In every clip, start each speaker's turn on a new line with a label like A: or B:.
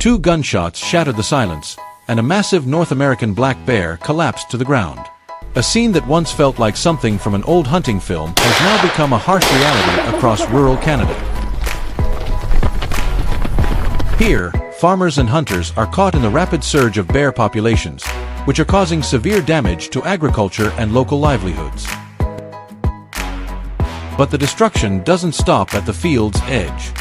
A: 2 gunshots shattered the silence, and a massive North American black bear collapsed to the ground. A scene that once felt like something from an old hunting film has now become a harsh reality across rural Canada. Here, farmers and hunters are caught in the rapid surge of bear populations, which are causing severe damage to agriculture and local livelihoods. But the destruction doesn't stop at the field's edge.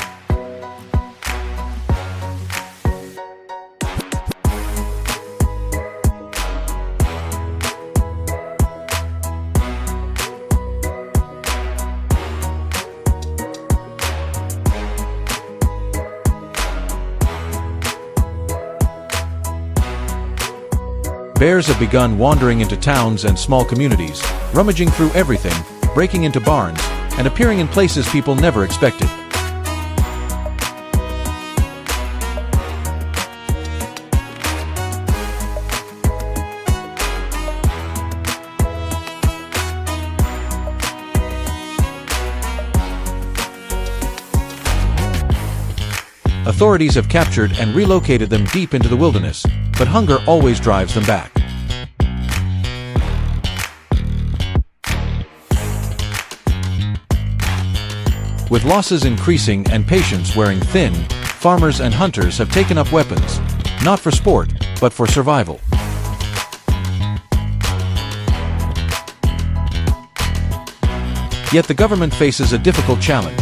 A: Bears have begun wandering into towns and small communities, rummaging through everything, breaking into barns, and appearing in places people never expected. Authorities have captured and relocated them deep into the wilderness, but hunger always drives them back. With losses increasing and patience wearing thin, farmers and hunters have taken up weapons, not for sport, but for survival. Yet the government faces a difficult challenge: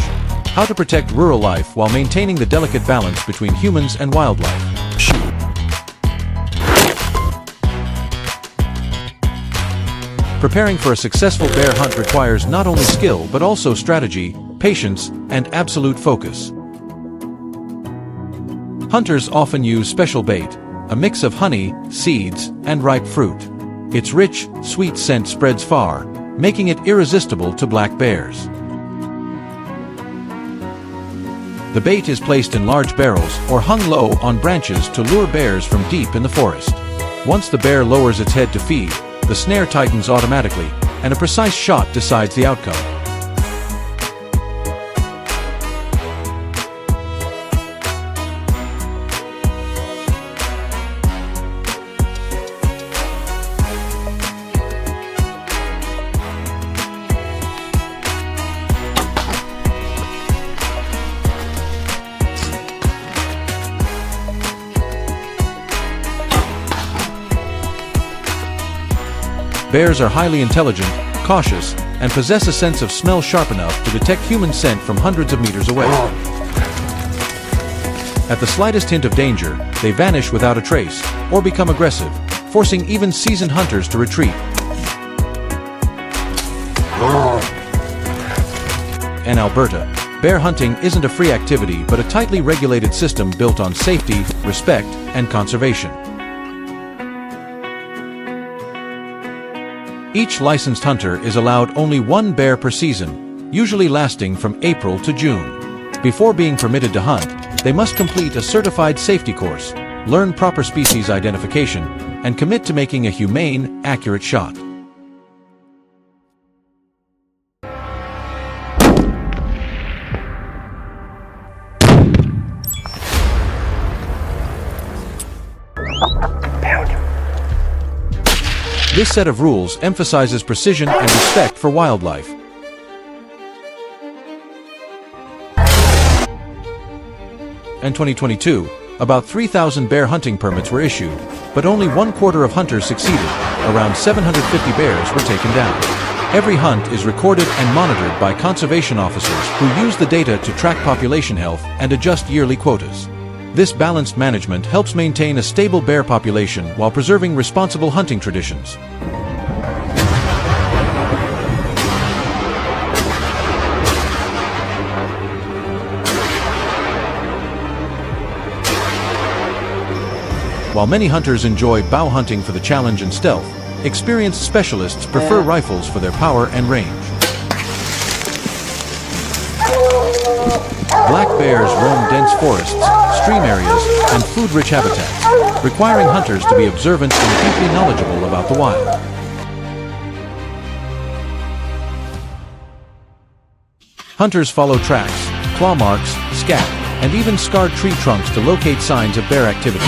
A: how to protect rural life while maintaining the delicate balance between humans and wildlife. Preparing for a successful bear hunt requires not only skill but also strategy, patience, and absolute focus. Hunters often use special bait, a mix of honey, seeds, and ripe fruit. Its rich, sweet scent spreads far, making it irresistible to black bears. The bait is placed in large barrels or hung low on branches to lure bears from deep in the forest. Once the bear lowers its head to feed, the snare tightens automatically, and a precise shot decides the outcome. Bears are highly intelligent, cautious, and possess a sense of smell sharp enough to detect human scent from hundreds of meters away. At the slightest hint of danger, they vanish without a trace, or become aggressive, forcing even seasoned hunters to retreat. In Alberta, bear hunting isn't a free activity but a tightly regulated system built on safety, respect, and conservation. Each licensed hunter is allowed only 1 bear per season, usually lasting from April to June. Before being permitted to hunt, they must complete a certified safety course, learn proper species identification, and commit to making a humane, accurate shot. This set of rules emphasizes precision and respect for wildlife. In 2022, about 3,000 bear hunting permits were issued, but only 1/4 of hunters succeeded. Around 750 bears were taken down. Every hunt is recorded and monitored by conservation officers who use the data to track population health and adjust yearly quotas. This balanced management helps maintain a stable bear population while preserving responsible hunting traditions. While many hunters enjoy bow hunting for the challenge and stealth, experienced specialists prefer rifles for their power and range. Black bears roam dense forests, stream areas, and food-rich habitats, requiring hunters to be observant and deeply knowledgeable about the wild. Hunters follow tracks, claw marks, scat, and even scarred tree trunks to locate signs of bear activity.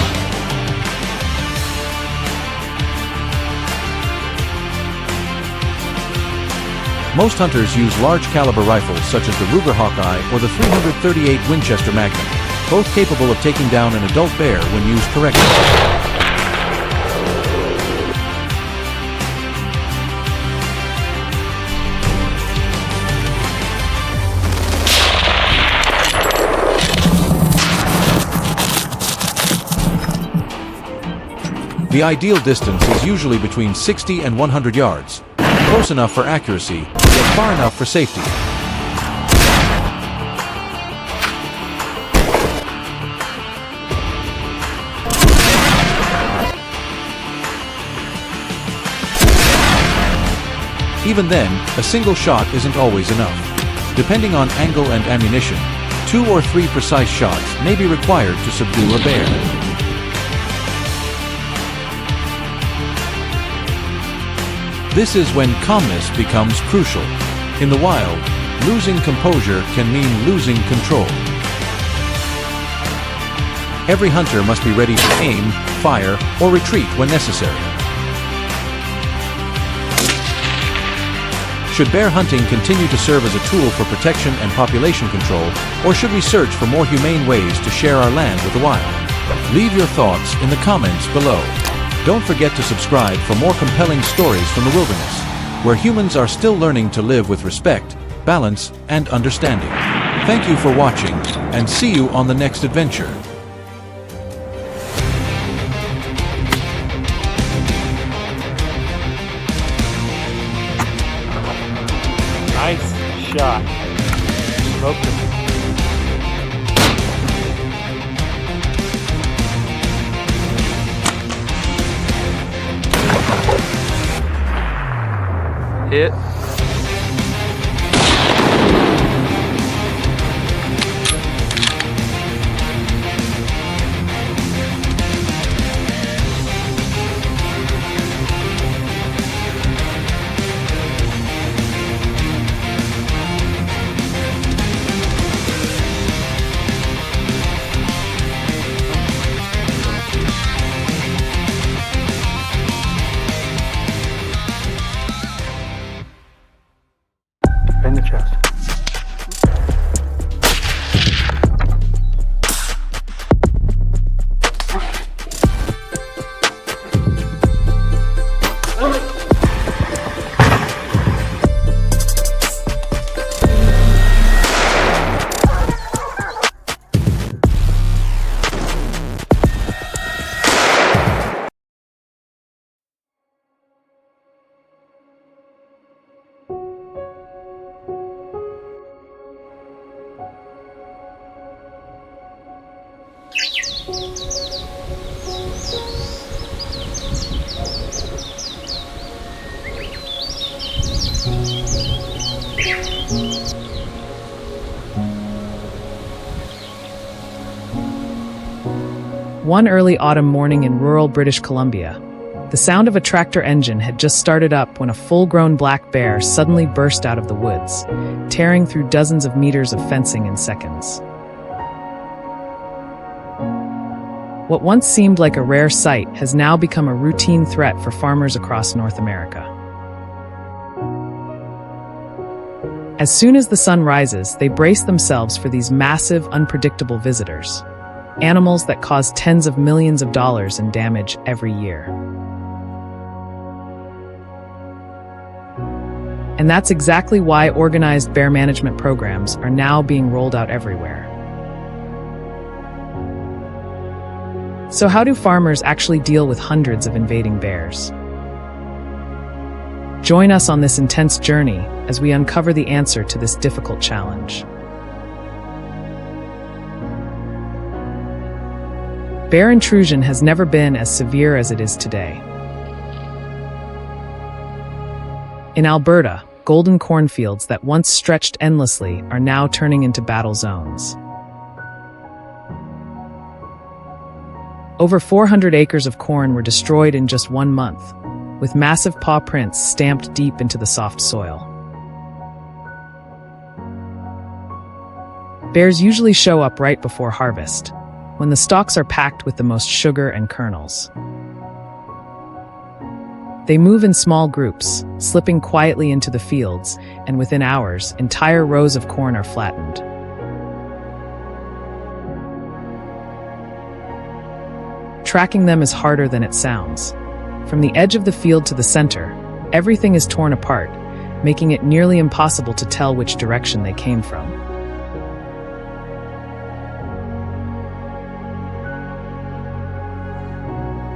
A: Most hunters use large caliber rifles such as the Ruger Hawkeye or the .338 Winchester Magnum, both capable of taking down an adult bear when used correctly. The ideal distance is usually between 60 and 100 yards, close enough for accuracy, yet far enough for safety. Even then, a single shot isn't always enough. Depending on angle and ammunition, 2 or 3 precise shots may be required to subdue a bear. This is when calmness becomes crucial. In the wild, losing composure can mean losing control. Every hunter must be ready to aim, fire, or retreat when necessary. Should bear hunting continue to serve as a tool for protection and population control, or should we search for more humane ways to share our land with the wild? Leave your thoughts in the comments below. Don't forget to subscribe for more compelling stories from the wilderness, where humans are still learning to live with respect, balance, and understanding. Thank you for watching, and see you on the next adventure.
B: Nice shot. Smoked him. Hit. In the chest.
C: One early autumn morning in rural British Columbia, the sound of a tractor engine had just started up when a full-grown black bear suddenly burst out of the woods, tearing through dozens of meters of fencing in seconds. What once seemed like a rare sight has now become a routine threat for farmers across North America. As soon as the sun rises, they brace themselves for these massive, unpredictable visitors, animals that cause tens of millions of dollars in damage every year. And that's exactly why organized bear management programs are now being rolled out everywhere. So how do farmers actually deal with hundreds of invading bears? Join us on this intense journey as we uncover the answer to this difficult challenge. Bear intrusion has never been as severe as it is today. In Alberta, golden cornfields that once stretched endlessly are now turning into battle zones. Over 400 acres of corn were destroyed in just 1 month, with massive paw prints stamped deep into the soft soil. Bears usually show up right before harvest, when the stalks are packed with the most sugar and kernels. They move in small groups, slipping quietly into the fields, and within hours, entire rows of corn are flattened. Tracking them is harder than it sounds. From the edge of the field to the center, everything is torn apart, making it nearly impossible to tell which direction they came from.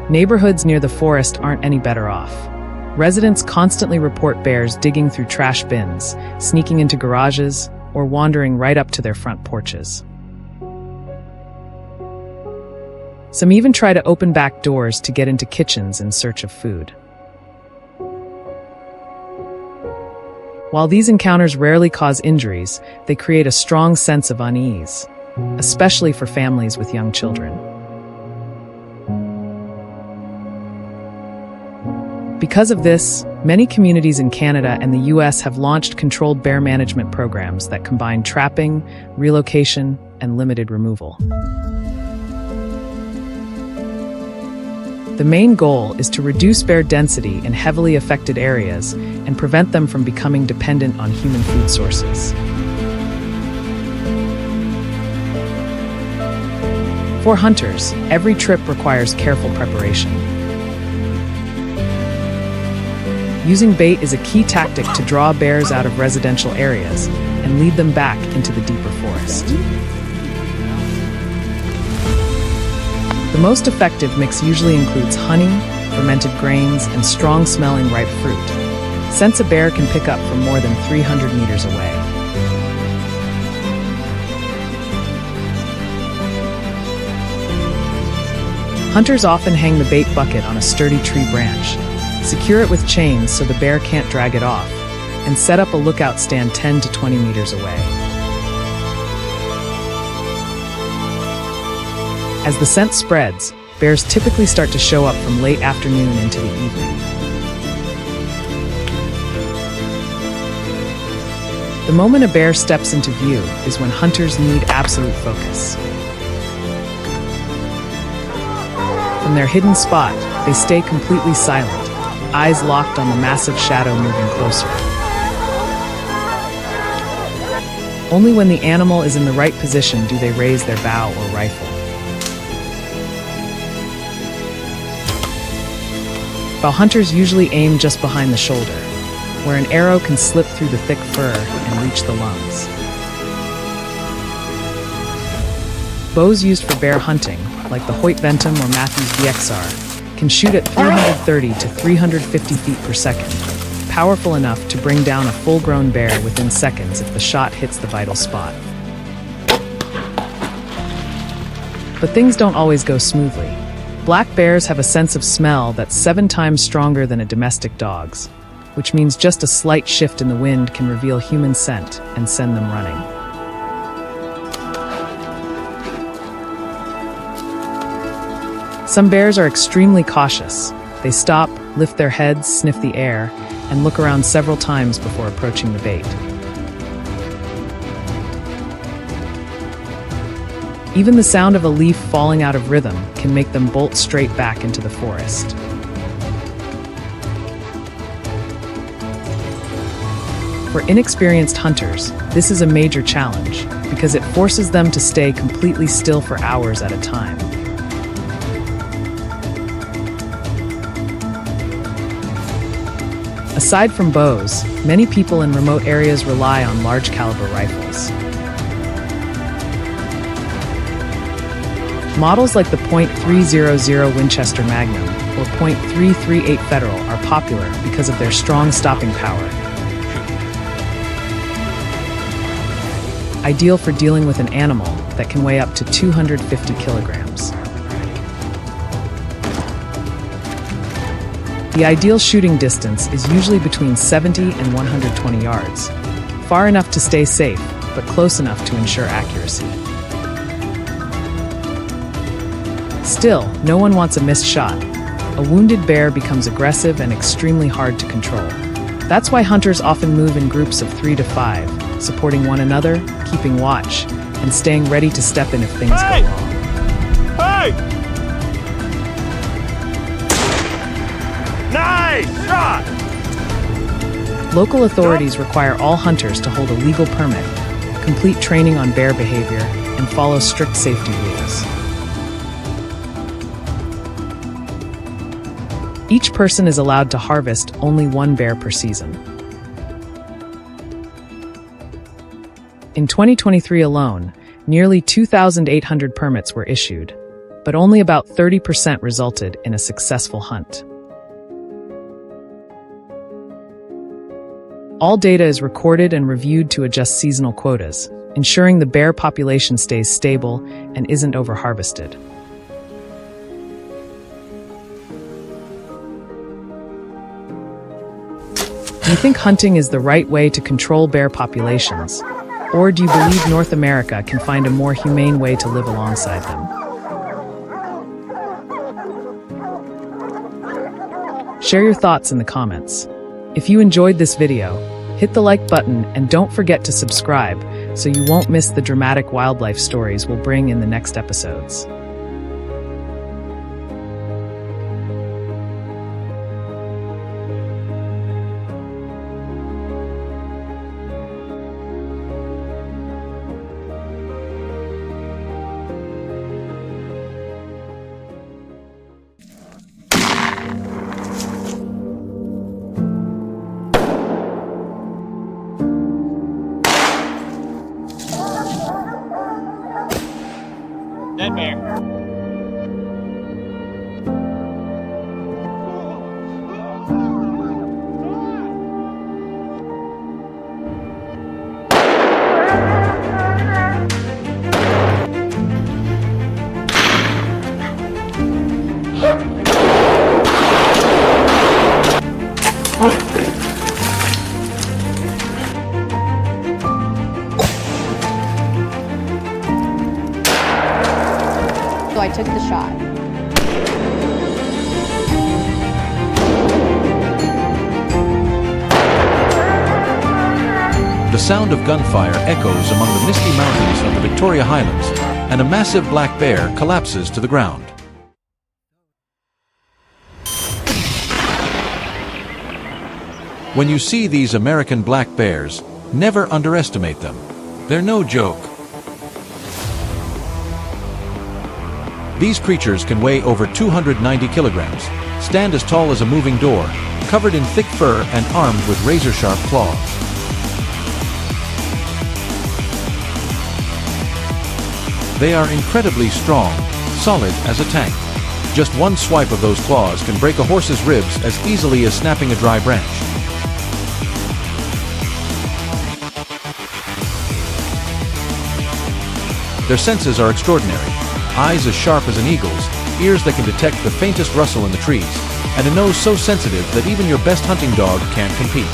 C: Neighborhoods near the forest aren't any better off. Residents constantly report bears digging through trash bins, sneaking into garages, or wandering right up to their front porches. Some even try to open back doors to get into kitchens in search of food. While these encounters rarely cause injuries, they create a strong sense of unease, especially for families with young children. Because of this, many communities in Canada and the US have launched controlled bear management programs that combine trapping, relocation, and limited removal. The main goal is to reduce bear density in heavily affected areas and prevent them from becoming dependent on human food sources. For hunters, every trip requires careful preparation. Using bait is a key tactic to draw bears out of residential areas and lead them back into the deeper forest. The most effective mix usually includes honey, fermented grains, and strong-smelling ripe fruit. Scents a bear can pick up from more than 300 meters away. Hunters often hang the bait bucket on a sturdy tree branch, secure it with chains so the bear can't drag it off, and set up a lookout stand 10 to 20 meters away. As the scent spreads, bears typically start to show up from late afternoon into the evening. The moment a bear steps into view is when hunters need absolute focus. From their hidden spot, they stay completely silent, eyes locked on the massive shadow moving closer. Only when the animal is in the right position do they raise their bow or rifle. While hunters usually aim just behind the shoulder, where an arrow can slip through the thick fur and reach the lungs. Bows used for bear hunting, like the Hoyt Ventum or Matthews VXR, can shoot at 330 to 350 feet per second, powerful enough to bring down a full-grown bear within seconds if the shot hits the vital spot. But things don't always go smoothly. Black bears have a sense of smell that's 7 times stronger than a domestic dog's, which means just a slight shift in the wind can reveal human scent and send them running. Some bears are extremely cautious. They stop, lift their heads, sniff the air, and look around several times before approaching the bait. Even the sound of a leaf falling out of rhythm can make them bolt straight back into the forest. For inexperienced hunters, this is a major challenge because it forces them to stay completely still for hours at a time. Aside from bows, many people in remote areas rely on large caliber rifles. Models like the .300 Winchester Magnum or .338 Federal are popular because of their strong stopping power. Ideal for dealing with an animal that can weigh up to 250 kilograms. The ideal shooting distance is usually between 70 and 120 yards, far enough to stay safe, but close enough to ensure accuracy. Still, no one wants a missed shot. A wounded bear becomes aggressive and extremely hard to control. That's why hunters often move in groups of 3 to 5, supporting one another, keeping watch, and staying ready to step in if things go wrong.
D: Hey! Nice shot!
C: Local authorities require all hunters to hold a legal permit, complete training on bear behavior, and follow strict safety rules. Each person is allowed to harvest only one bear per season. In 2023 alone, nearly 2,800 permits were issued, but only about 30% resulted in a successful hunt. All data is recorded and reviewed to adjust seasonal quotas, ensuring the bear population stays stable and isn't over-harvested. Do you think hunting is the right way to control bear populations? Or do you believe North America can find a more humane way to live alongside them? Share your thoughts in the comments. If you enjoyed this video, hit the like button and don't forget to subscribe so you won't miss the dramatic wildlife stories we'll bring in the next episodes.
D: Dead bear.
E: So I took the shot.
A: The sound of gunfire echoes among the misty mountains of the Victoria Highlands, and a massive black bear collapses to the ground. When you see these American black bears, never underestimate them. They're no joke. These creatures can weigh over 290 kilograms, stand as tall as a moving door, covered in thick fur and armed with razor-sharp claws. They are incredibly strong, solid as a tank. Just one swipe of those claws can break a horse's ribs as easily as snapping a dry branch. Their senses are extraordinary. Eyes as sharp as an eagle's, ears that can detect the faintest rustle in the trees, and a nose so sensitive that even your best hunting dog can't compete.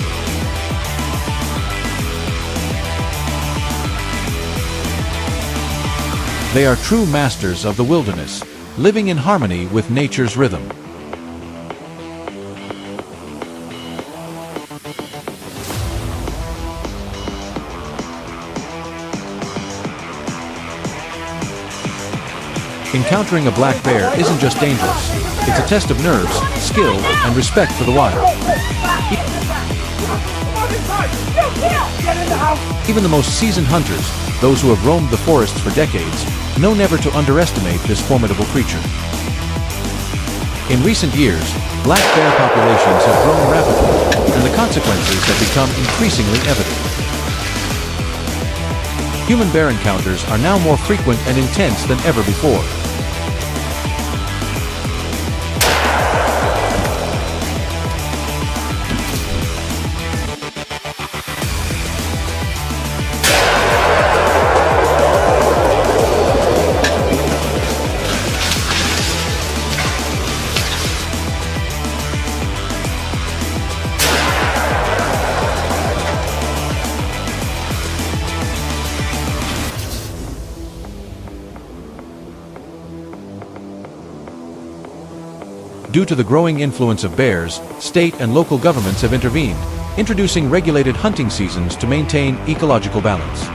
A: They are true masters of the wilderness, living in harmony with nature's rhythm. Encountering a black bear isn't just dangerous, it's a test of nerves, skill, and respect for the wild. Even the most seasoned hunters, those who have roamed the forests for decades, know never to underestimate this formidable creature. In recent years, black bear populations have grown rapidly, and the consequences have become increasingly evident. Human bear encounters are now more frequent and intense than ever before. Due to the growing influence of bears, state and local governments have intervened, introducing regulated hunting seasons to maintain ecological balance.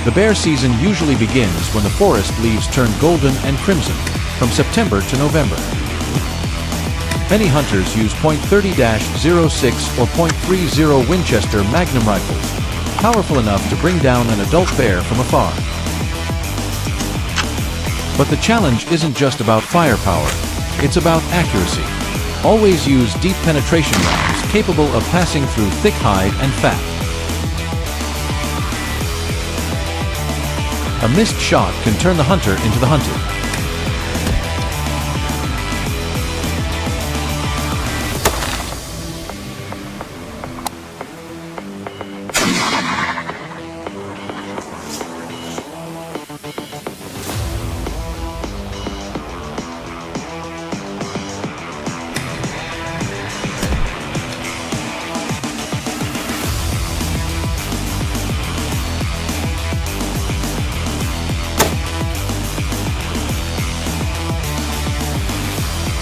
A: The bear season usually begins when the forest leaves turn golden and crimson, from September to November. Many hunters use .30-06 or .30 Winchester Magnum rifles, powerful enough to bring down an adult bear from afar. But the challenge isn't just about firepower, it's about accuracy. Always use deep penetration rounds capable of passing through thick hide and fat. A missed shot can turn the hunter into the hunted.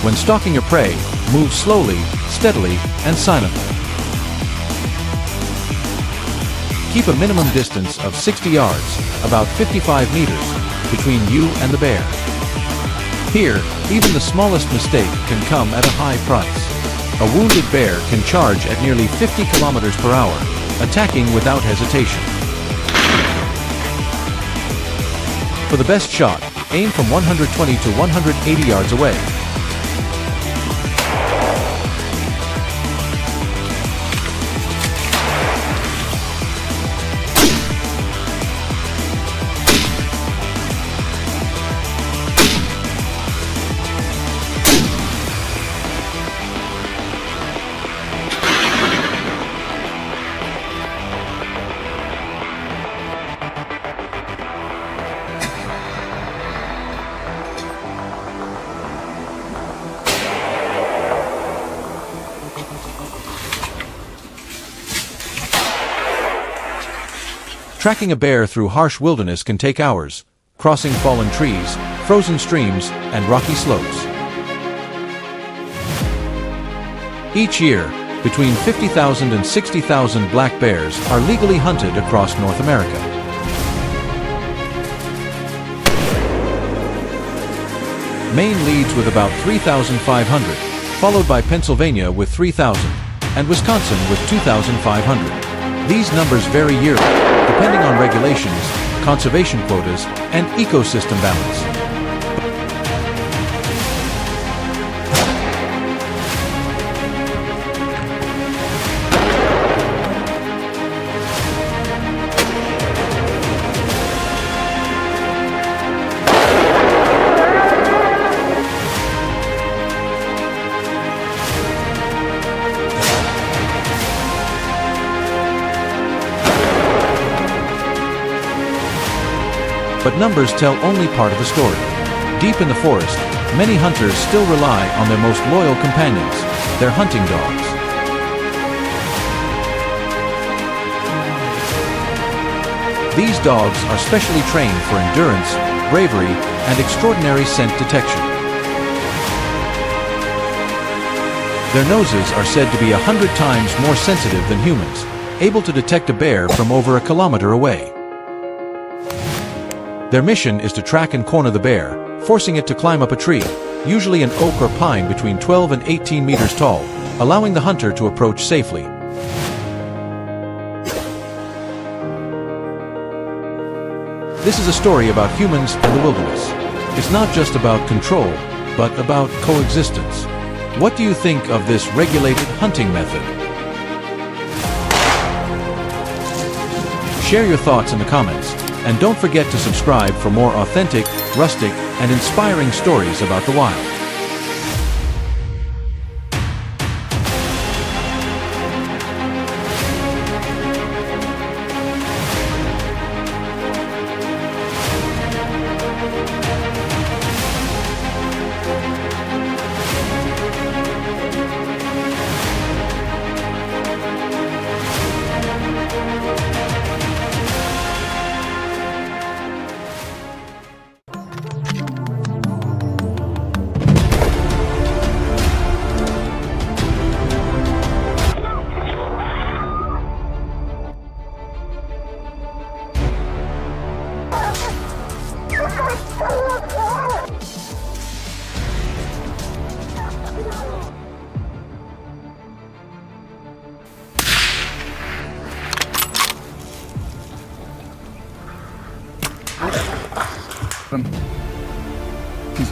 A: When stalking your prey, move slowly, steadily, and silently. Keep a minimum distance of 60 yards, about 55 meters, between you and the bear. Here, even the smallest mistake can come at a high price. A wounded bear can charge at nearly 50 kilometers per hour, attacking without hesitation. For the best shot, aim from 120 to 180 yards away. Tracking a bear through harsh wilderness can take hours, crossing fallen trees, frozen streams, and rocky slopes. Each year, between 50,000 and 60,000 black bears are legally hunted across North America. Maine leads with about 3,500, followed by Pennsylvania with 3,000, and Wisconsin with 2,500. These numbers vary yearly, depending on regulations, conservation quotas, and ecosystem balance. But numbers tell only part of the story. Deep in the forest, many hunters still rely on their most loyal companions, their hunting dogs. These dogs are specially trained for endurance, bravery, and extraordinary scent detection. Their noses are said to be 100 times more sensitive than humans, able to detect a bear from over a kilometer away. Their mission is to track and corner the bear, forcing it to climb up a tree, usually an oak or pine between 12 and 18 meters tall, allowing the hunter to approach safely. This is a story about humans and the wilderness. It's not just about control, but about coexistence. What do you think of this regulated hunting method? Share your thoughts in the comments. And don't forget to subscribe for more authentic, rustic, and inspiring stories about the wild.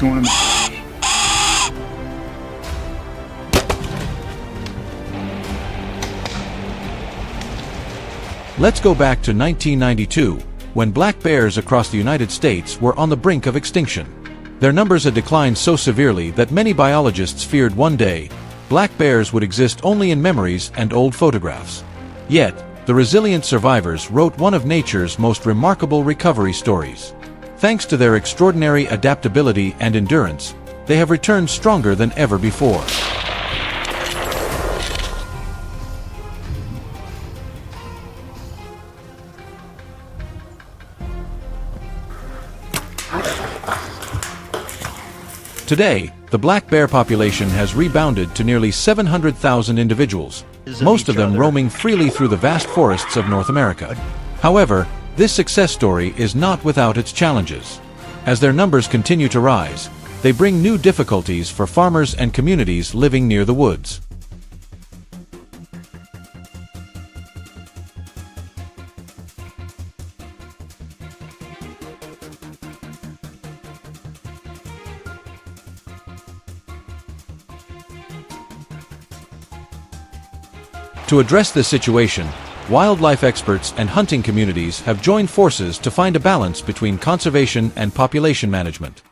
E: What's going on?
A: Let's go back to 1992, when black bears across the United States were on the brink of extinction. Their numbers had declined so severely that many biologists feared one day black bears would exist only in memories and old photographs. Yet, the resilient survivors wrote one of nature's most remarkable recovery stories. Thanks to their extraordinary adaptability and endurance, they have returned stronger than ever before. Today, the black bear population has rebounded to nearly 700,000 individuals, most of them roaming freely through the vast forests of North America. However, this success story is not without its challenges. As their numbers continue to rise, they bring new difficulties for farmers and communities living near the woods. To address this situation, wildlife experts and hunting communities have joined forces to find a balance between conservation and population management.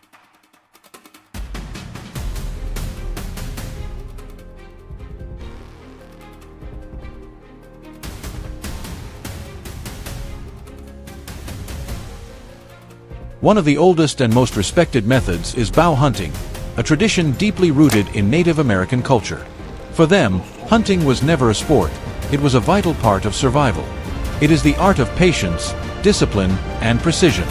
A: One of the oldest and most respected methods is bow hunting, a tradition deeply rooted in Native American culture. For them, hunting was never a sport, it was a vital part of survival. It is the art of patience, discipline, and precision.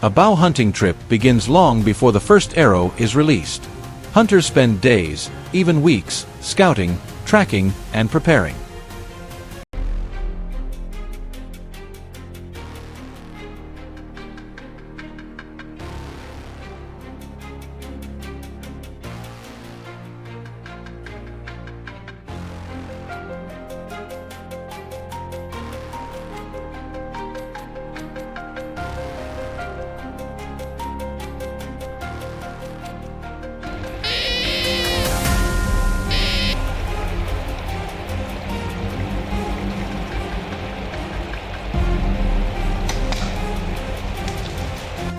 A: A bow hunting trip begins long before the first arrow is released. Hunters spend days, even weeks, scouting, tracking, and preparing.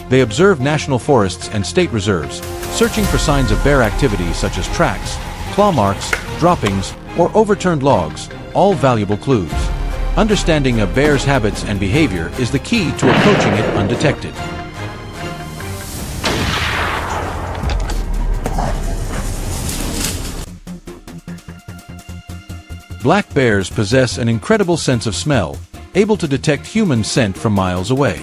A: They observe national forests and state reserves, searching for signs of bear activity such as tracks, claw marks, droppings, or overturned logs, all valuable clues. Understanding a bear's habits and behavior is the key to approaching it undetected. Black bears possess an incredible sense of smell, able to detect human scent from miles away.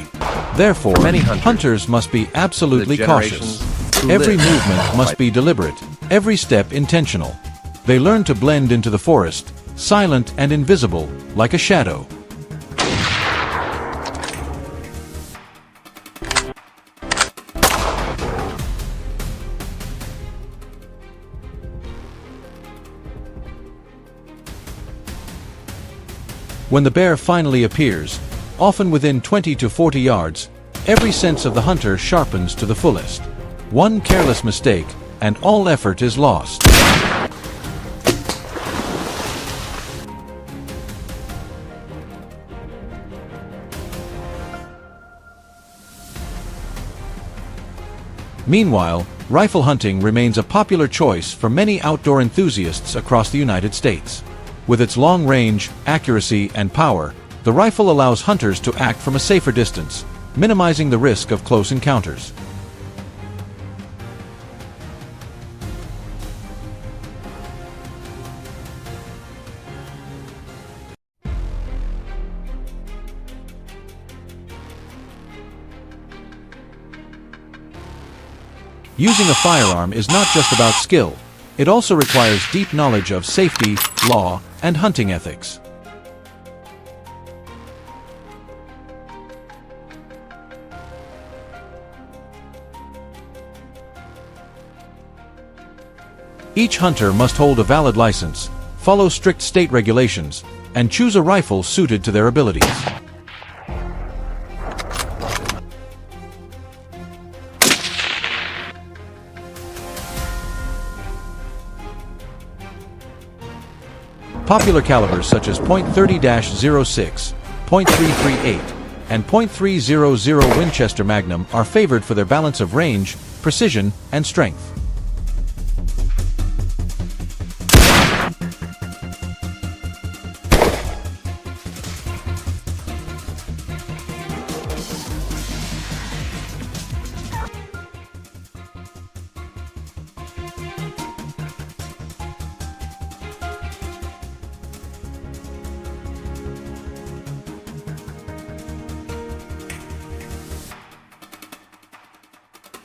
A: Therefore, many hunters must be absolutely cautious. Every movement must be deliberate, every step intentional. They learn to blend into the forest, silent and invisible, like a shadow. When the bear finally appears, often within 20 to 40 yards, every sense of the hunter sharpens to the fullest. One careless mistake, and all effort is lost. Meanwhile, rifle hunting remains a popular choice for many outdoor enthusiasts across the United States. With its long range, accuracy, and power, the rifle allows hunters to act from a safer distance, minimizing the risk of close encounters. Using a firearm is not just about skill, it also requires deep knowledge of safety, law, and hunting ethics. Each hunter must hold a valid license, follow strict state regulations, and choose a rifle suited to their abilities. Popular calibers such as .30-06, .338, and .300 Winchester Magnum are favored for their balance of range, precision, and strength.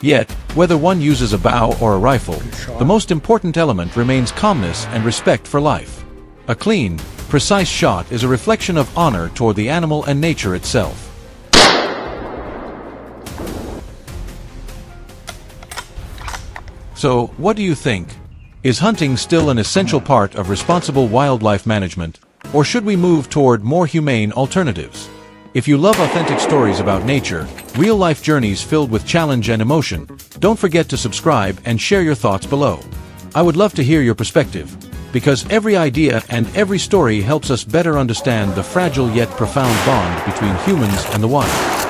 A: Yet, whether one uses a bow or a rifle, the most important element remains calmness and respect for life. A clean, precise shot is a reflection of honor toward the animal and nature itself. So, what do you think? Is hunting still an essential part of responsible wildlife management, or should we move toward more humane alternatives? If you love authentic stories about nature, real-life journeys filled with challenge and emotion, don't forget to subscribe and share your thoughts below. I would love to hear your perspective, because every idea and every story helps us better understand the fragile yet profound bond between humans and the wild.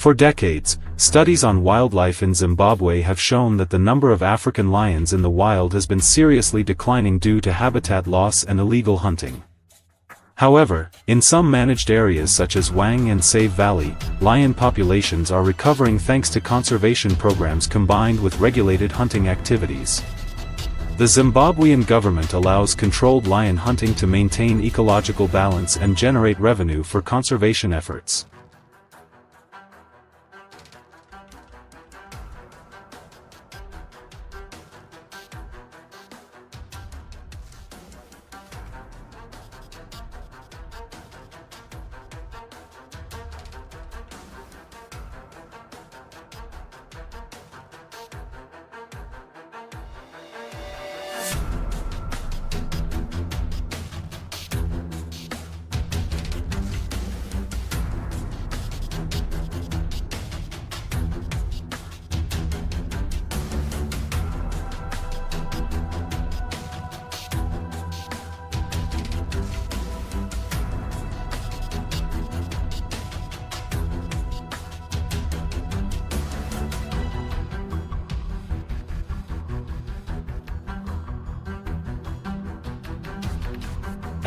E: For decades, studies on wildlife in Zimbabwe have shown that the number of African lions in the wild has been seriously declining due to habitat loss and illegal hunting. However, in some managed areas such as Wang and Save Valley, lion populations are recovering thanks to conservation programs combined with regulated hunting activities. The Zimbabwean government allows controlled lion hunting to maintain ecological balance and generate revenue for conservation efforts.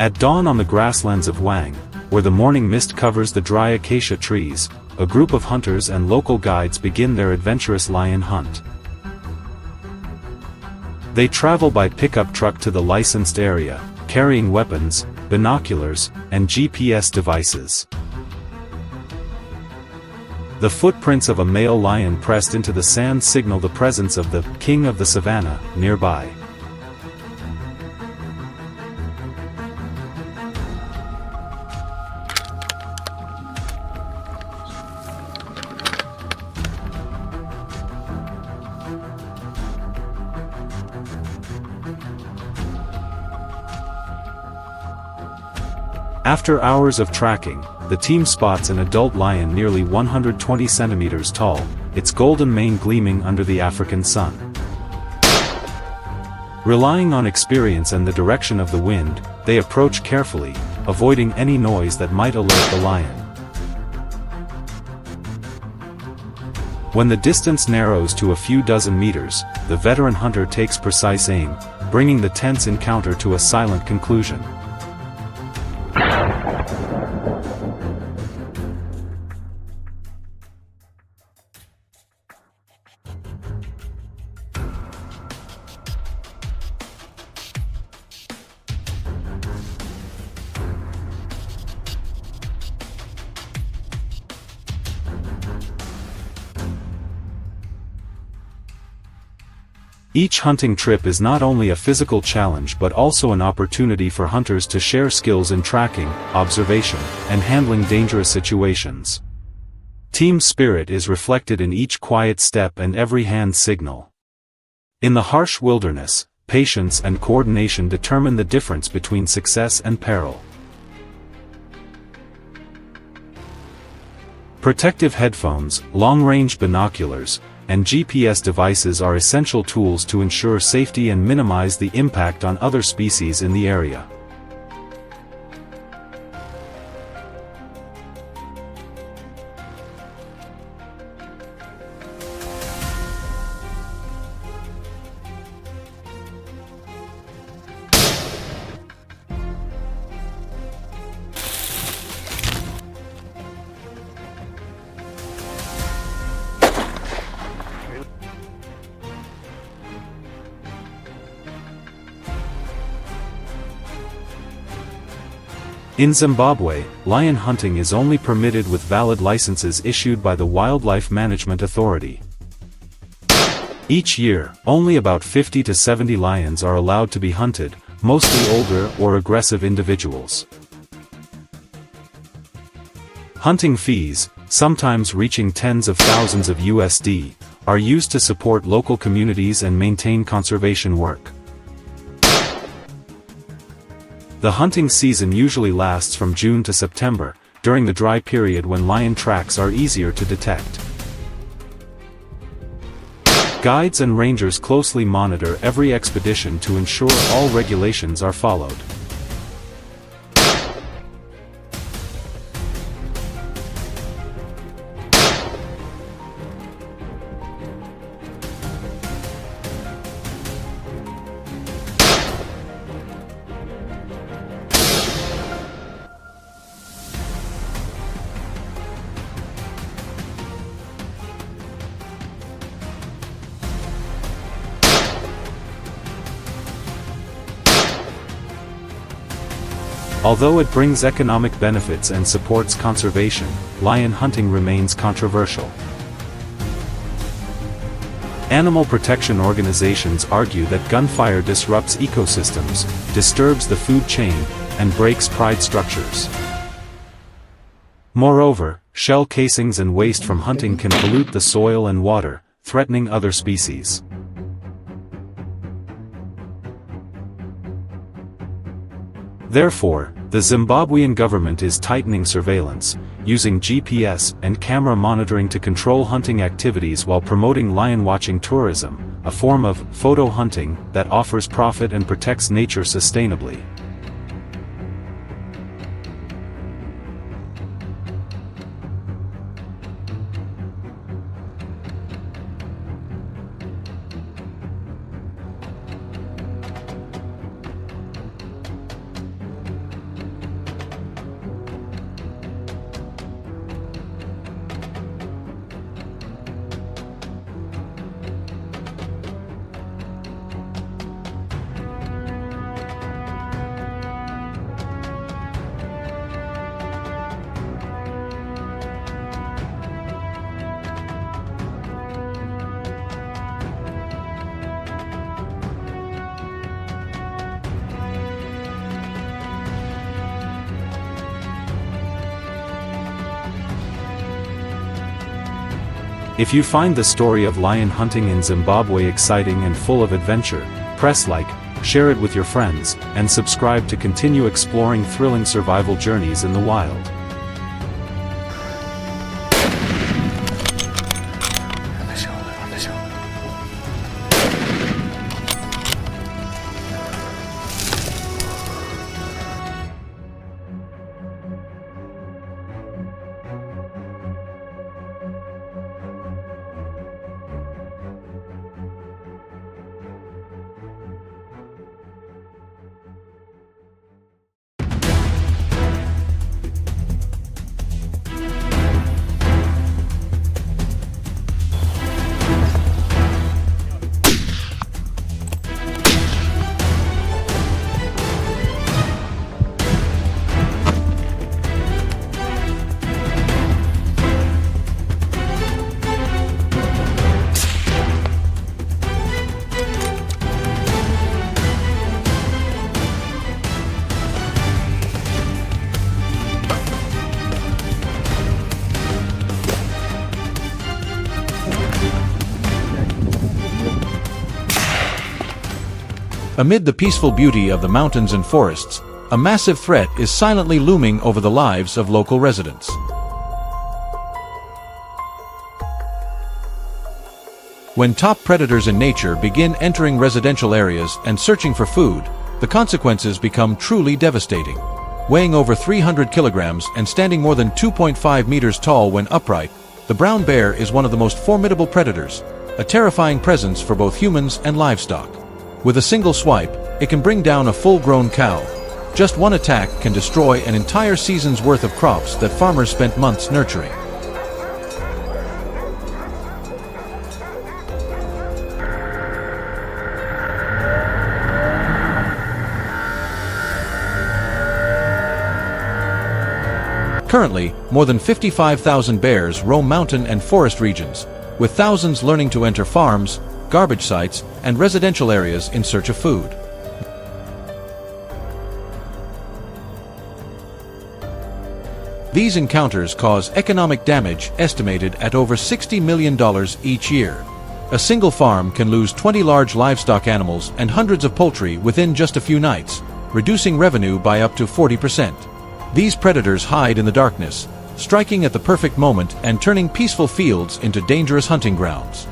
E: At dawn on the grasslands of Wang, where the morning mist covers the dry acacia trees, a group of hunters and local guides begin their adventurous lion hunt. They travel by pickup truck to the licensed area, carrying weapons, binoculars, and GPS devices. The footprints of a male lion pressed into the sand signal the presence of the king of the savannah nearby. After hours of tracking, the team spots an adult lion nearly 120 centimeters tall, its golden mane gleaming under the African sun. Relying on experience and the direction of the wind, they approach carefully, avoiding any noise that might alert the lion. When the distance narrows to a few dozen meters, the veteran hunter takes precise aim, bringing the tense encounter to a silent conclusion. Each hunting trip is not only a physical challenge but also an opportunity for hunters to share skills in tracking, observation, and handling dangerous situations. Team spirit is reflected in each quiet step and every hand signal. In the harsh wilderness, patience and coordination determine the difference between success and peril. Protective headphones, long-range binoculars, and GPS devices are essential tools to ensure safety and minimize the impact on other species in the area. In Zimbabwe, lion hunting is only permitted with valid licenses issued by the Wildlife Management Authority. Each year, only about 50 to 70 lions are allowed to be hunted, mostly older or aggressive individuals. Hunting fees, sometimes reaching tens of thousands of USD, are used to support local communities and maintain conservation work. The hunting season usually lasts from June to September, during the dry period when lion tracks are easier to detect. Guides and rangers closely monitor every expedition to ensure all regulations are followed. Although it brings economic benefits and supports conservation, lion hunting remains controversial. Animal protection organizations argue that gunfire disrupts ecosystems, disturbs the food chain, and breaks pride structures. Moreover, shell casings and waste from hunting can pollute the soil and water, threatening other species. Therefore, the Zimbabwean government is tightening surveillance, using GPS and camera monitoring to control hunting activities while promoting lion-watching tourism, a form of photo hunting that offers profit and protects nature sustainably. If you find the story of lion hunting in Zimbabwe exciting and full of adventure, press like, share it with your friends, and subscribe to continue exploring thrilling survival journeys in the wild.
A: Amid the peaceful beauty of the mountains and forests, a massive threat is silently looming over the lives of local residents. When top predators in nature begin entering residential areas and searching for food, the consequences become truly devastating. Weighing over 300 kilograms and standing more than 2.5 meters tall when upright, the brown bear is one of the most formidable predators, a terrifying presence for both humans and livestock. With a single swipe, it can bring down a full-grown cow. Just one attack can destroy an entire season's worth of crops that farmers spent months nurturing. Currently, more than 55,000 bears roam mountain and forest regions, with thousands learning to enter farms, garbage sites, and residential areas in search of food. These encounters cause economic damage estimated at over $60 million each year. A single farm can lose 20 large livestock animals and hundreds of poultry within just a few nights, reducing revenue by up to 40%. These predators hide in the darkness, striking at the perfect moment and turning peaceful fields into dangerous hunting grounds.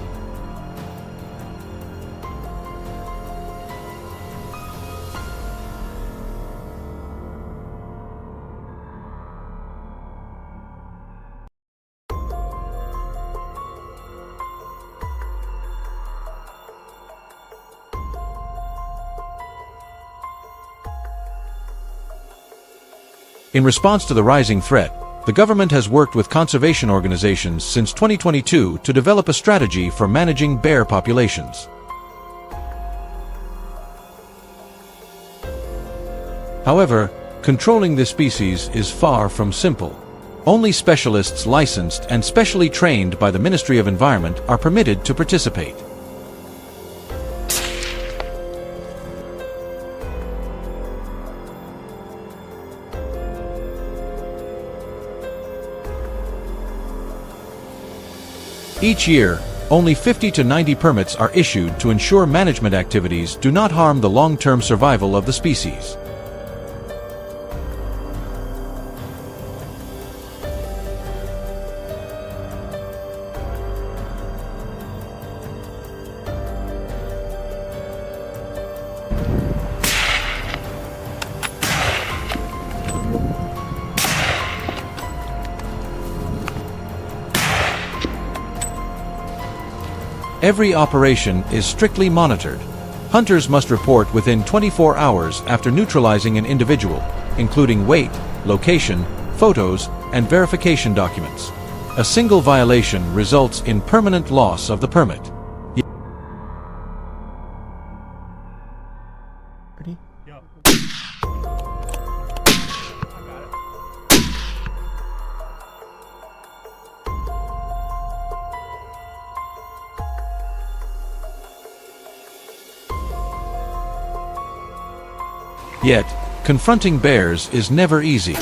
A: In response to the rising threat, the government has worked with conservation organizations since 2022 to develop a strategy for managing bear populations. However, controlling this species is far from simple. Only specialists licensed and specially trained by the Ministry of Environment are permitted to participate. Each year, only 50 to 90 permits are issued to ensure management activities do not harm the long-term survival of the species. Every operation is strictly monitored. Hunters must report within 24 hours after neutralizing an individual, including weight, location, photos, and verification documents. A single violation results in permanent loss of the permit.
B: Ready?
D: Yep.
A: Yet, confronting bears is never easy.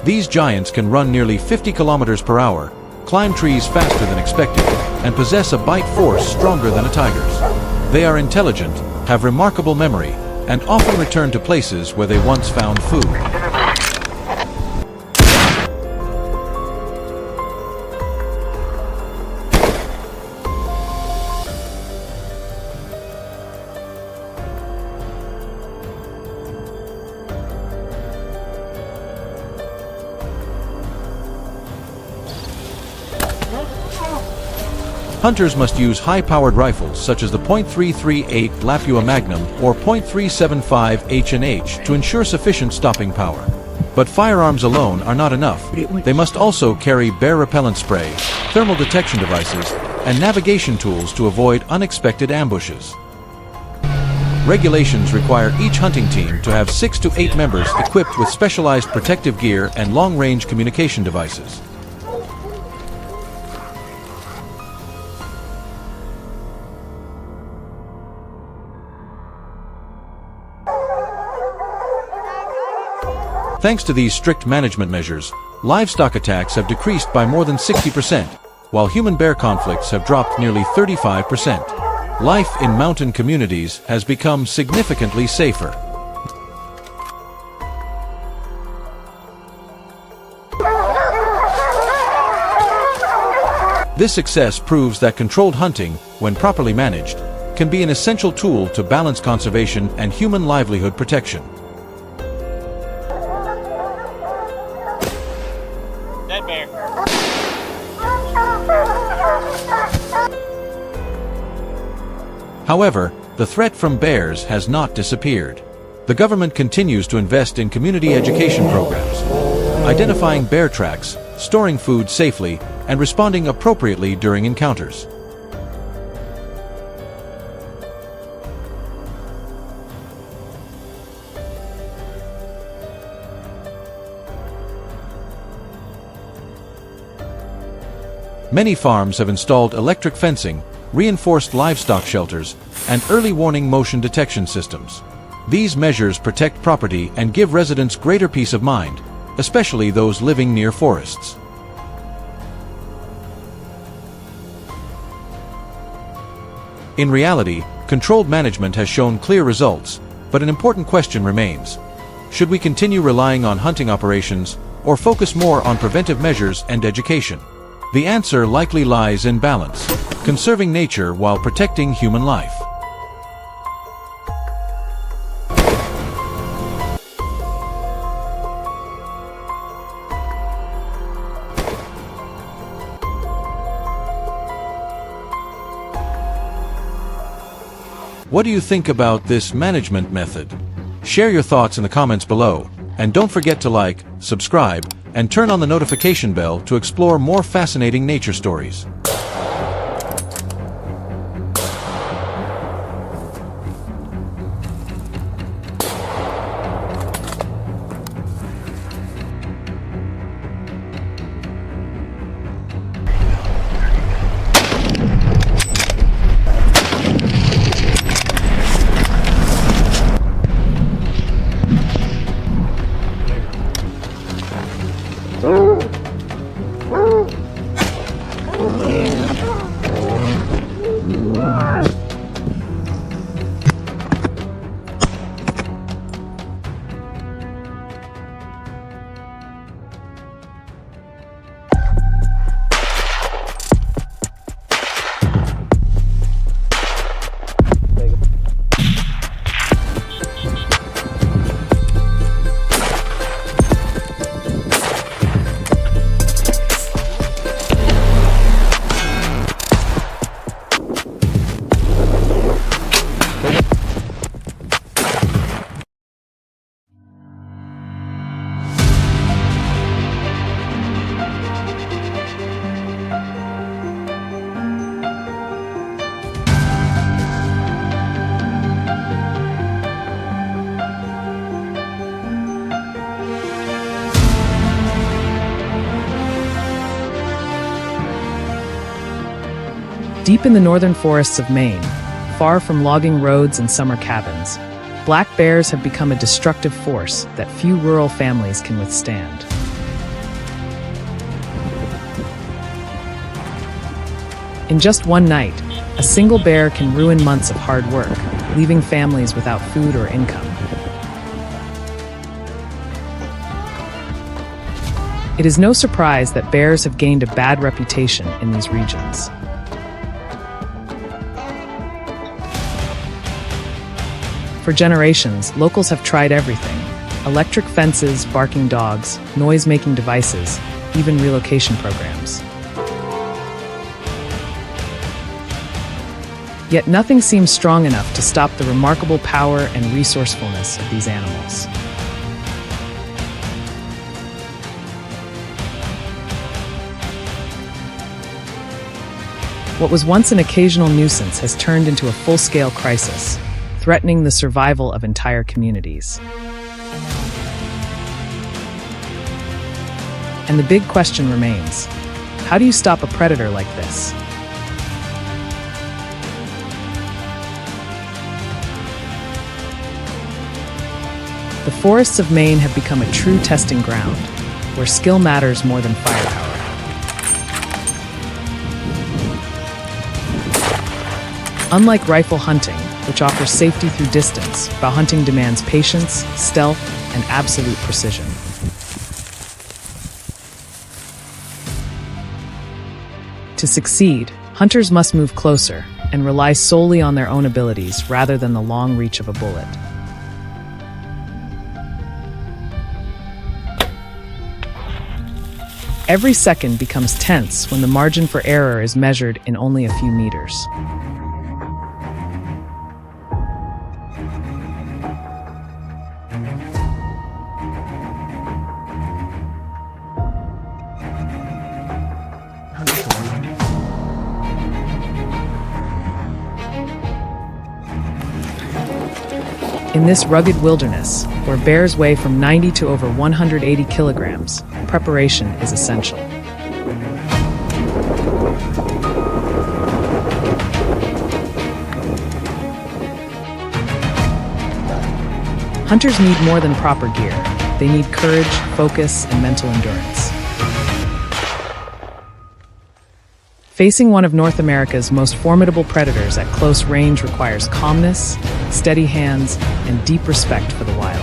A: These giants can run nearly 50 kilometers per hour, climb trees faster than expected, and possess a bite force stronger than a tiger's. They are intelligent, have remarkable memory, and often return to places where they once found food. Hunters must use high-powered rifles such as the .338 Lapua Magnum or .375 H&H to ensure sufficient stopping power. But firearms alone are not enough. They must also carry bear repellent spray, thermal detection devices, and navigation tools to avoid unexpected ambushes. Regulations require each hunting team to have 6 to 8 members equipped with specialized protective gear and long-range communication devices. Thanks to these strict management measures, livestock attacks have decreased by more than 60%, while human-bear conflicts have dropped nearly 35%. Life in mountain communities has become significantly safer. This success proves that controlled hunting, when properly managed, can be an essential tool to balance conservation and human livelihood protection.
D: Dead bear.
A: However, the threat from bears has not disappeared. The government continues to invest in community education programs, identifying bear tracks, storing food safely, and responding appropriately during encounters. Many farms have installed electric fencing, reinforced livestock shelters, and early warning motion detection systems. These measures protect property and give residents greater peace of mind, especially those living near forests. In reality, controlled management has shown clear results, but an important question remains. Should we continue relying on hunting operations, or focus more on preventive measures and education? The answer likely lies in balance, conserving nature while protecting human life. What do you think about this management method? Share your thoughts in the comments below, and don't forget to like, subscribe, and turn on the notification bell to explore more fascinating nature stories.
C: Deep in the northern forests of Maine, far from logging roads and summer cabins, black bears have become a destructive force that few rural families can withstand. In just one night, a single bear can ruin months of hard work, leaving families without food or income. It is no surprise that bears have gained a bad reputation in these regions. For generations, locals have tried everything: electric fences, barking dogs, noise-making devices, even relocation programs. Yet nothing seems strong enough to stop the remarkable power and resourcefulness of these animals. What was once an occasional nuisance has turned into a full-scale crisis, threatening the survival of entire communities. And the big question remains: how do you stop a predator like this? The forests of Maine have become a true testing ground, where skill matters more than firepower. Unlike rifle hunting, which offers safety through distance, bow hunting demands patience, stealth, and absolute precision. To succeed, hunters must move closer and rely solely on their own abilities rather than the long reach of a bullet. Every second becomes tense when the margin for error is measured in only a few meters. In this rugged wilderness, where bears weigh from 90 to over 180 kilograms, preparation is essential. Hunters need more than proper gear. They need courage, focus, and mental endurance. Facing one of North America's most formidable predators at close range requires calmness, steady hands, and deep respect for the wild.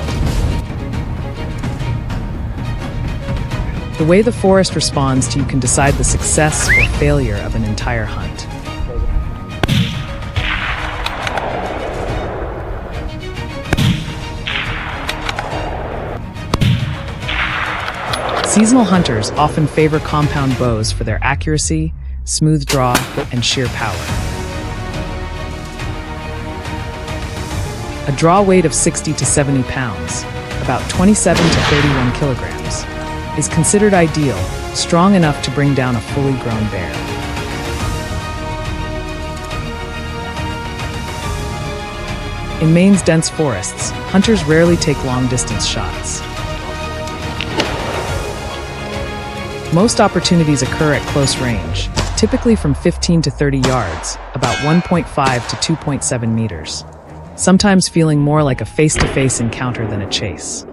C: The way the forest responds to you can decide the success or failure of an entire hunt. Seasonal hunters often favor compound bows for their accuracy, smooth draw, and sheer power. A draw weight of 60 to 70 pounds, about 27 to 31 kilograms, is considered ideal, strong enough to bring down a fully grown bear. In Maine's dense forests, hunters rarely take long-distance shots. Most opportunities occur at close range, typically from 15 to 30 yards, about 1.5 to 2.7 meters, sometimes feeling more like a face-to-face encounter than a chase.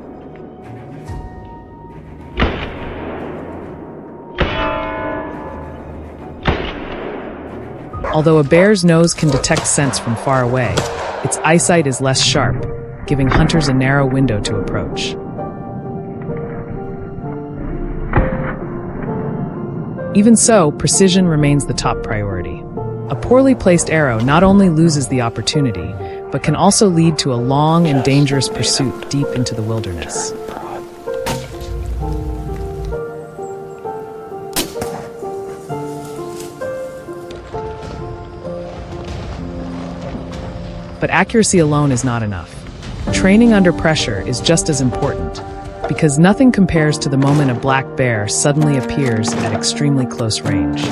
C: Although a bear's nose can detect scents from far away, its eyesight is less sharp, giving hunters a narrow window to approach. Even so, precision remains the top priority. A poorly placed arrow not only loses the opportunity, but can also lead to a long and dangerous pursuit deep into the wilderness. But accuracy alone is not enough. Training under pressure is just as important, because nothing compares to the moment a black bear suddenly appears at extremely close range.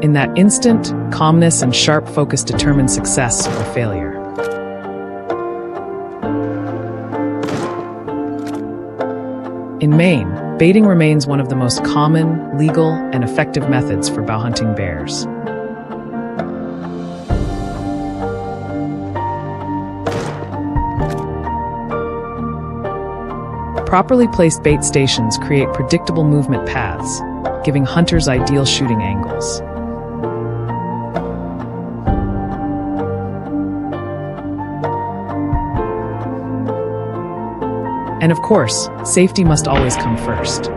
C: In that instant, calmness and sharp focus determine success or failure. In Maine, baiting remains one of the most common, legal, and effective methods for bow hunting bears. Properly placed bait stations create predictable movement paths, giving hunters ideal shooting angles. And of course, safety must always come first.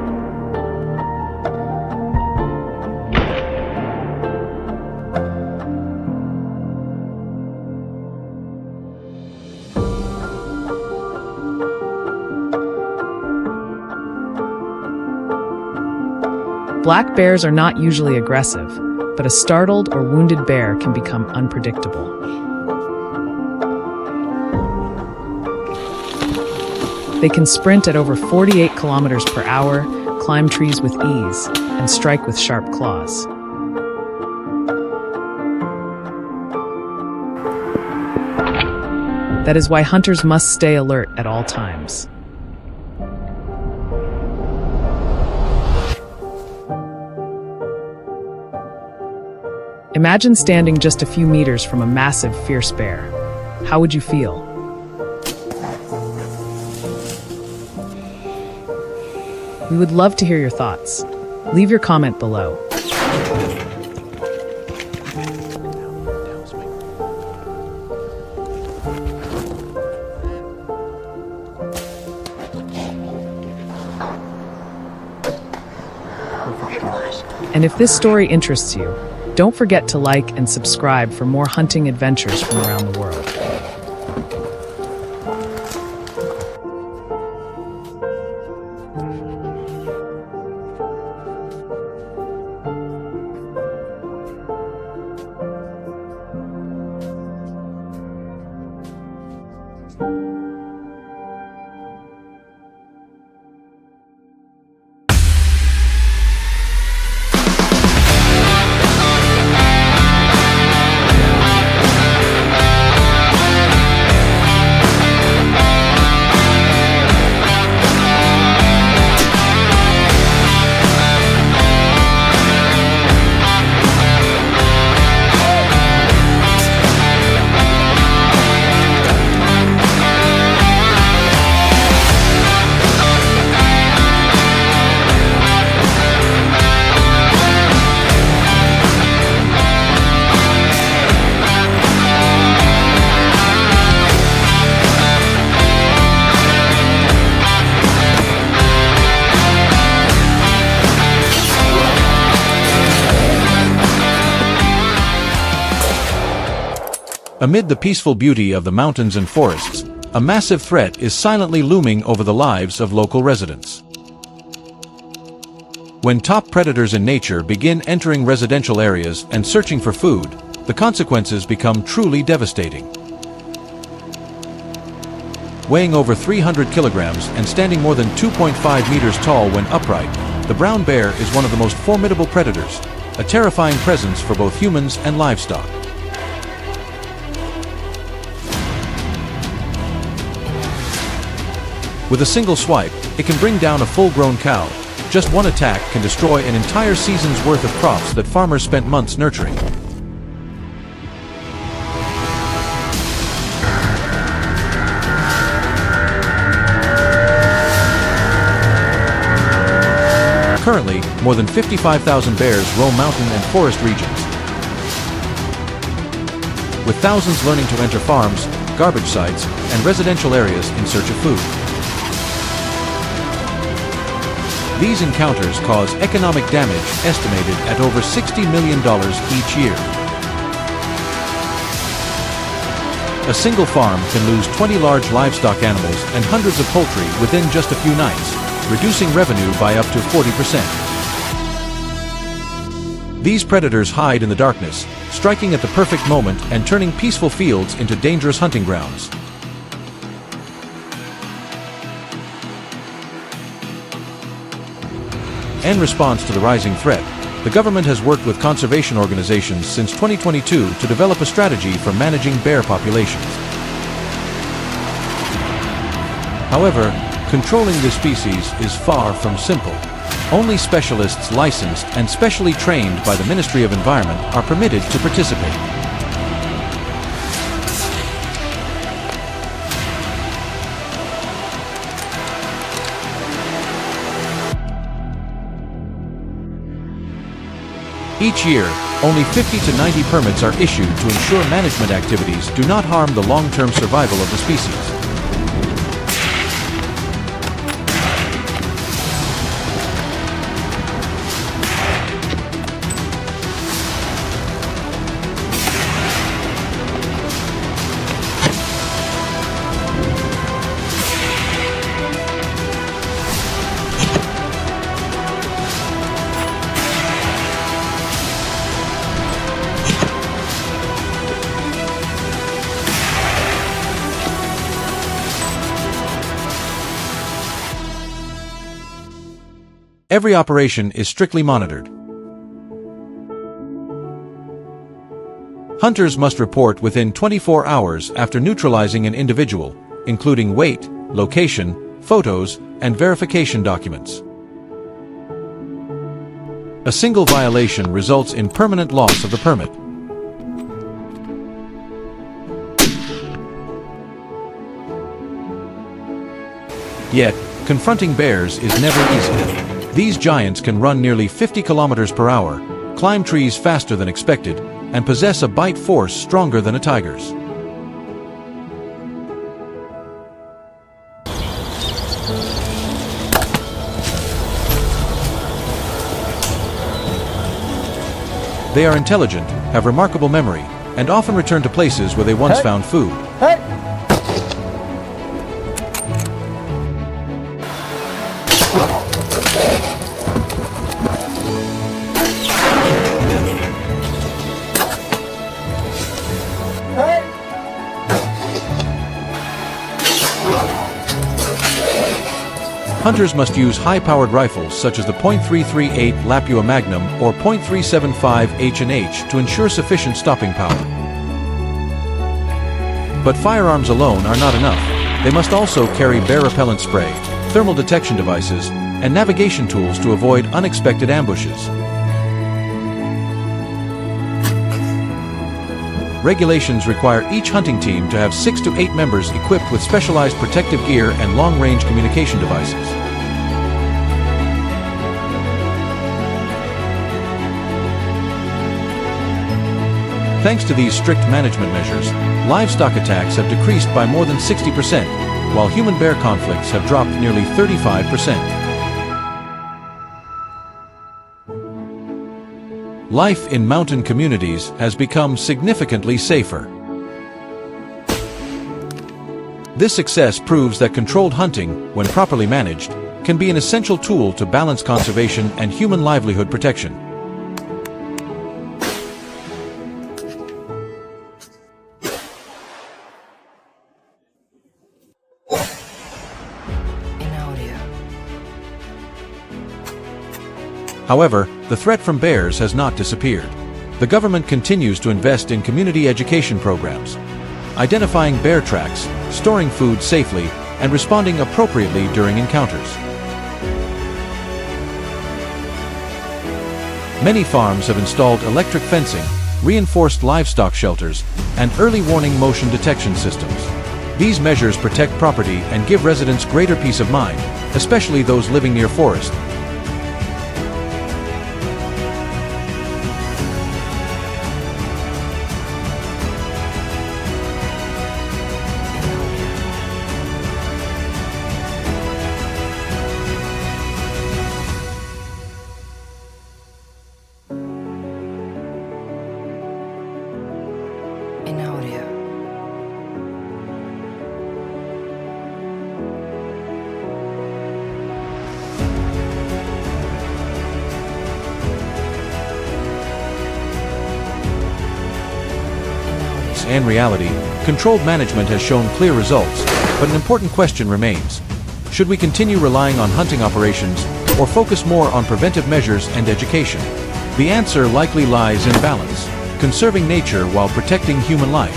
C: Black bears are not usually aggressive, but a startled or wounded bear can become unpredictable. They can sprint at over 48 kilometers per hour, climb trees with ease, and strike with sharp claws. That is why hunters must stay alert at all times. Imagine standing just a few meters from a massive, fierce bear. How would you feel? We would love to hear your thoughts. Leave your comment below. And if this story interests you, don't forget to like and subscribe for more hunting adventures from around the world.
A: Amid the peaceful beauty of the mountains and forests, a massive threat is silently looming over the lives of local residents. When top predators in nature begin entering residential areas and searching for food, the consequences become truly devastating. Weighing over 300 kilograms and standing more than 2.5 meters tall when upright, the brown bear is one of the most formidable predators, a terrifying presence for both humans and livestock. With a single swipe, it can bring down a full-grown cow. Just one attack can destroy an entire season's worth of crops that farmers spent months nurturing. Currently, more than 55,000 bears roam mountain and forest regions, with thousands learning to enter farms, garbage sites, and residential areas in search of food. These encounters cause economic damage estimated at over $60 million each year. A single farm can lose 20 large livestock animals and hundreds of poultry within just a few nights, reducing revenue by up to 40%. These predators hide in the darkness, striking at the perfect moment and turning peaceful fields into dangerous hunting grounds. In response to the rising threat, the government has worked with conservation organizations since 2022 to develop a strategy for managing bear populations. However, controlling this species is far from simple. Only specialists licensed and specially trained by the Ministry of Environment are permitted to participate. Each year, only 50 to 90 permits are issued to ensure management activities do not harm the long-term survival of the species. Every operation is strictly monitored. Hunters must report within 24 hours after neutralizing an individual, including weight, location, photos, and verification documents. A single violation results in permanent loss of the permit. Yet, confronting bears is never easy. These giants can run nearly 50 kilometers per hour, climb trees faster than expected, and possess a bite force stronger than a tiger's. They are intelligent, have remarkable memory, and often return to places where they once found food. Hunters must use high-powered rifles such as the .338 Lapua Magnum or .375 H&H to ensure sufficient stopping power. But firearms alone are not enough. They must also carry bear repellent spray, thermal detection devices, and navigation tools to avoid unexpected ambushes. Regulations require each hunting team to have 6 to 8 members equipped with specialized protective gear and long-range communication devices. Thanks to these strict management measures, livestock attacks have decreased by more than 60%, while human-bear conflicts have dropped nearly 35%. Life in mountain communities has become significantly safer. This success proves that controlled hunting, when properly managed, can be an essential tool to balance conservation and human livelihood protection. However, the threat from bears has not disappeared. The government continues to invest in community education programs, identifying bear tracks, storing food safely, and responding appropriately during encounters. Many farms have installed electric fencing, reinforced livestock shelters, and early warning motion detection systems. These measures protect property and give residents greater peace of mind, especially those living near forest. And reality, controlled management has shown clear results, but an important question remains. Should we continue relying on hunting operations, or focus more on preventive measures and education? The answer likely lies in balance, conserving nature while protecting human life.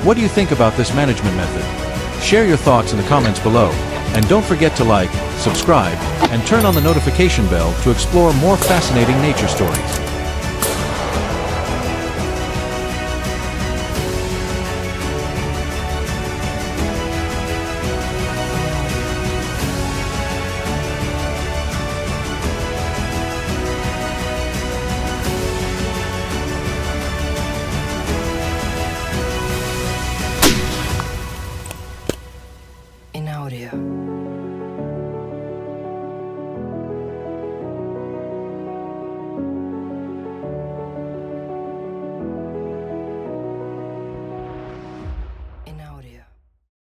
A: What do you think about this management method? Share your thoughts in the comments below, and don't forget to like, subscribe, and turn on the notification bell to explore more fascinating nature stories.